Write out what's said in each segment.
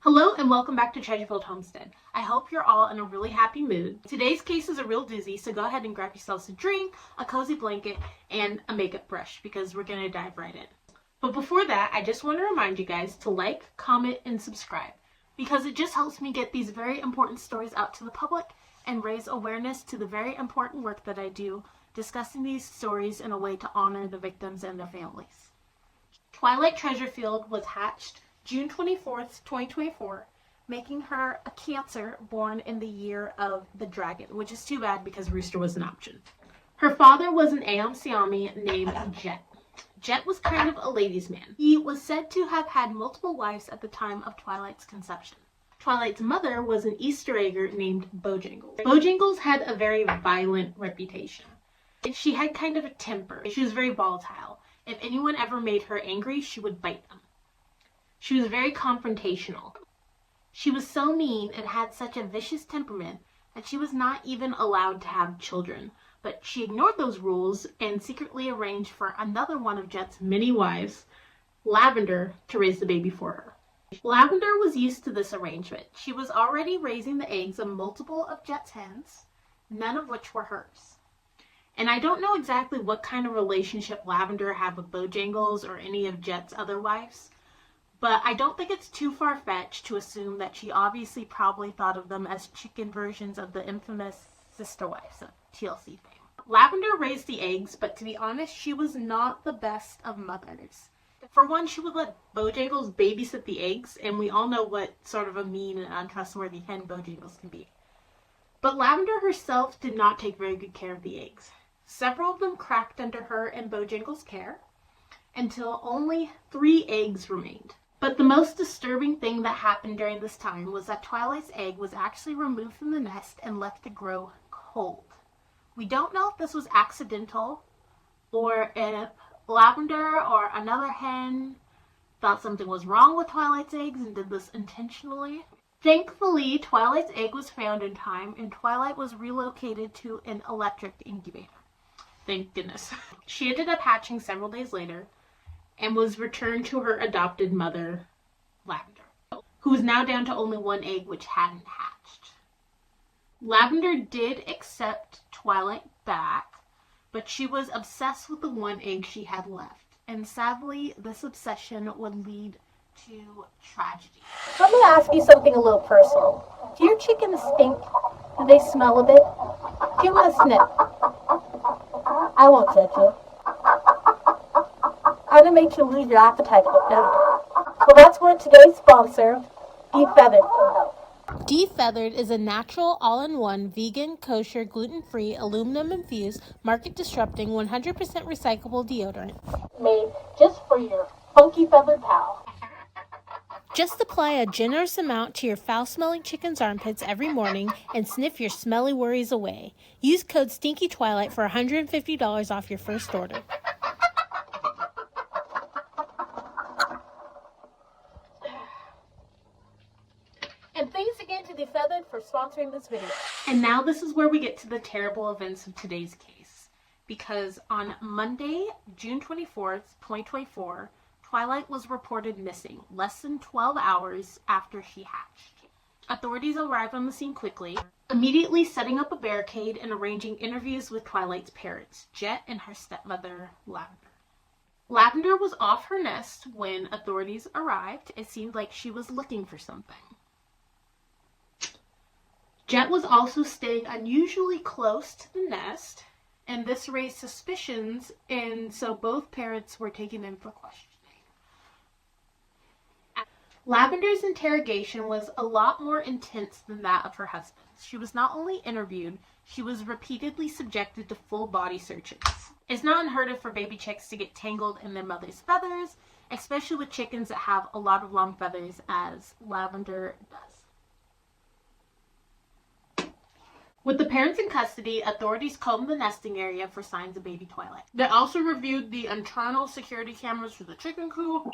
Hello and welcome back to Treasurefield Homestead. I hope you're all in a really happy mood. Today's case is a real doozy, so go ahead and grab yourselves a drink, a cozy blanket, and a makeup brush because we're going to dive right in. But before that, I just want to remind you guys to like, comment, and subscribe because it just helps me get these very important stories out to the public and raise awareness to the very important work that I do discussing these stories in a way to honor the victims and their families. Twilight Treasurefield was hatched June 24th, 2024, making her a Cancer born in the year of the dragon, which is too bad because Rooster was an option. Her father was an Aeon Siami named Jet. Jet was kind of a ladies' man. He was said to have had multiple wives at the time of Twilight's conception. Twilight's mother was an Easter egger named Bojangles. Bojangles had a very violent reputation. She had kind of a temper. She was very volatile. If anyone ever made her angry, she would bite them. She was very confrontational. She was so mean and had such a vicious temperament that she was not even allowed to have children. But she ignored those rules and secretly arranged for another one of Jet's many wives, Lavender, to raise the baby for her. Lavender was used to this arrangement. She was already raising the eggs of multiple of Jet's hens, none of which were hers. And I don't know exactly what kind of relationship Lavender had with Bojangles or any of Jet's other wives, but I don't think it's too far-fetched to assume that she obviously probably thought of them as chicken versions of the infamous sister wives of TLC fame. Lavender raised the eggs, but to be honest, she was not the best of mothers. For one, she would let Bojangles babysit the eggs, and we all know what sort of a mean and untrustworthy hen Bojangles can be. But Lavender herself did not take very good care of the eggs. Several of them cracked under her and Bojangles' care, until only 3 eggs remained. But the most disturbing thing that happened during this time was that Twilight's egg was actually removed from the nest and left to grow cold. We don't know if this was accidental or if Lavender or another hen thought something was wrong with Twilight's eggs and did this intentionally. Thankfully, Twilight's egg was found in time and Twilight was relocated to an electric incubator. Thank goodness. She ended up hatching several days later and was returned to her adopted mother, Lavender, who was now down to only 1 egg which hadn't hatched. Lavender did accept Twilight back, but she was obsessed with the 1 egg she had left, and sadly, this obsession would lead to tragedy. Let me ask you something a little personal. Do your chickens stink? Do they smell a bit? Give them a sniff. I won't judge you. I'm going to make you lose your appetite but now. So that's where today's sponsor, DEVOUR. DeFeathered is a natural, all-in-one, vegan, kosher, gluten-free, aluminum-infused, market-disrupting, 100% recyclable deodorant. Made just for your funky feathered pal. Just apply a generous amount to your foul-smelling chicken's armpits every morning and sniff your smelly worries away. Use code STINKYTWILIGHT for $150 off your first order. And thanks again to DeFeathered for sponsoring this video. And now this is where we get to the terrible events of today's case. Because on Monday, June 24th, 2024, Twilight was reported missing less than 12 hours after she hatched. Authorities arrived on the scene quickly, immediately setting up a barricade and arranging interviews with Twilight's parents, Jet and her stepmother, Lavender. Lavender was off her nest when authorities arrived. It seemed like she was looking for something. Jet was also staying unusually close to the nest, and this raised suspicions, and so both parents were taken in for questioning. Lavender's interrogation was a lot more intense than that of her husband's. She was not only interviewed, she was repeatedly subjected to full body searches. It's not unheard of for baby chicks to get tangled in their mother's feathers, especially with chickens that have a lot of long feathers, as Lavender does. With the parents in custody, authorities combed the nesting area for signs of baby Twilight. They also reviewed the internal security cameras for the chicken coop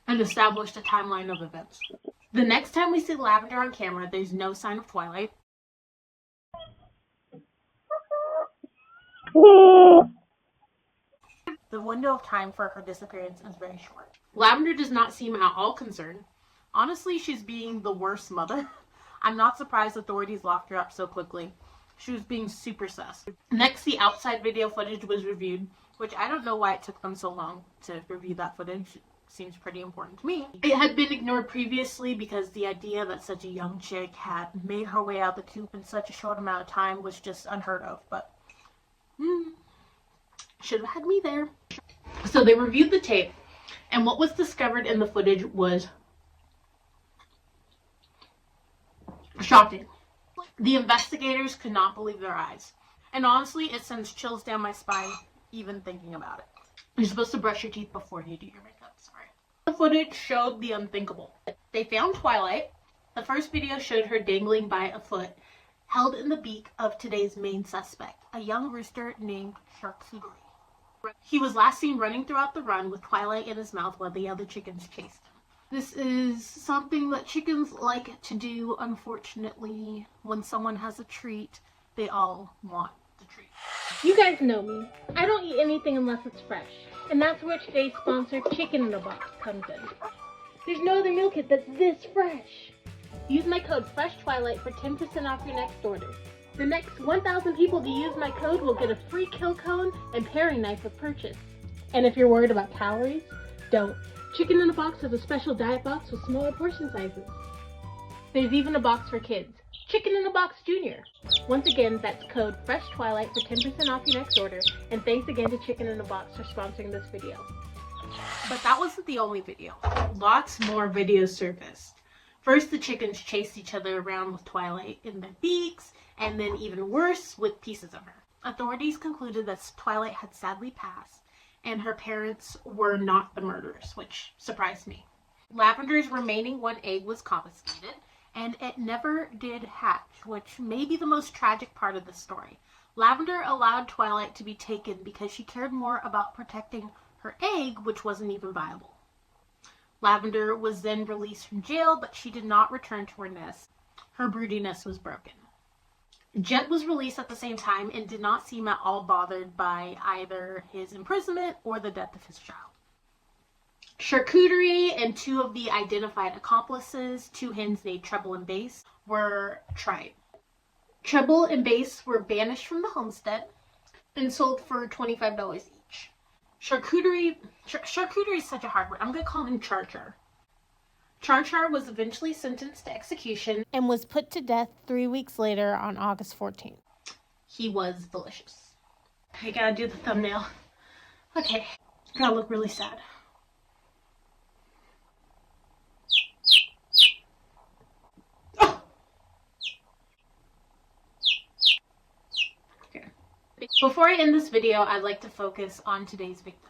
and established a timeline of events. The next time we see Lavender on camera, there's no sign of Twilight. The window of time for her disappearance is very short. Lavender does not seem at all concerned. Honestly, she's being the worst mother. I'm not surprised authorities locked her up so quickly. She was being super sus. Next, the outside video footage was reviewed, which I don't know why it took them so long to review that footage. It seems pretty important to me. It had been ignored previously because the idea that such a young chick had made her way out the coop in such a short amount of time was just unheard of, but should have had me there. So they reviewed the tape, and what was discovered in the footage was shocking. The investigators could not believe their eyes. And honestly, it sends chills down my spine even thinking about it. You're supposed to brush your teeth before you do your makeup, sorry. The footage showed the unthinkable. They found Twilight. The first video showed her dangling by a foot, held in the beak of today's main suspect, a young rooster named Charcuterie. He was last seen running throughout the run with Twilight in his mouth while the other chickens chased him. This is something that chickens like to do, unfortunately. When someone has a treat, they all want the treat. You guys know me. I don't eat anything unless it's fresh. And that's where today's sponsor, Chicken in a Box, comes in. There's no other meal kit that's this fresh. Use my code FRESHTWILIGHT for 10% off your next order. The next 1,000 people to use my code will get a free kill cone and paring knife with purchase. And if you're worried about calories, don't. Chicken in a Box has a special diet box with smaller portion sizes. There's even a box for kids. Chicken in a Box Junior. Once again, that's code FRESHTWILIGHT for 10% off your next order. And thanks again to Chicken in a Box for sponsoring this video. But that wasn't the only video. Lots more videos surfaced. First, the chickens chased each other around with Twilight in their beaks, and then even worse, with pieces of her. Authorities concluded that Twilight had sadly passed, and her parents were not the murderers, which surprised me. Lavender's remaining one egg was confiscated, and it never did hatch, which may be the most tragic part of the story. Lavender allowed Twilight to be taken because she cared more about protecting her egg, which wasn't even viable. Lavender was then released from jail, but she did not return to her nest. Her broodiness was broken. Jet was released at the same time and did not seem at all bothered by either his imprisonment or the death of his child. Charcuterie and two of the identified accomplices, two hens named Treble and Bass, were tried. Treble and Bass were banished from the homestead and sold for $25 each. Charcuterie is such a hard word. I'm going to call him Char Char. Char Char was eventually sentenced to execution And was put to death 3 weeks later on August 14th. He was delicious. I gotta do the thumbnail. Okay, gotta look really sad. Oh! Okay. Before I end this video, I'd like to focus on today's victim.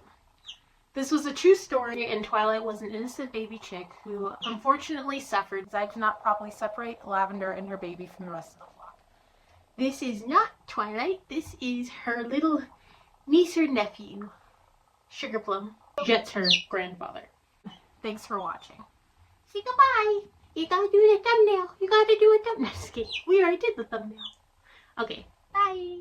This was a true story, and Twilight was an innocent baby chick who unfortunately suffered as I could not properly separate Lavender and her baby from the rest of the flock. This is not Twilight. This is her little niece or nephew, Sugarplum. Jet's her grandfather. Thanks for watching. Say goodbye. You gotta do the thumbnail. You gotta do a thumbnail. Just kidding. We already did the thumbnail. Okay. Bye.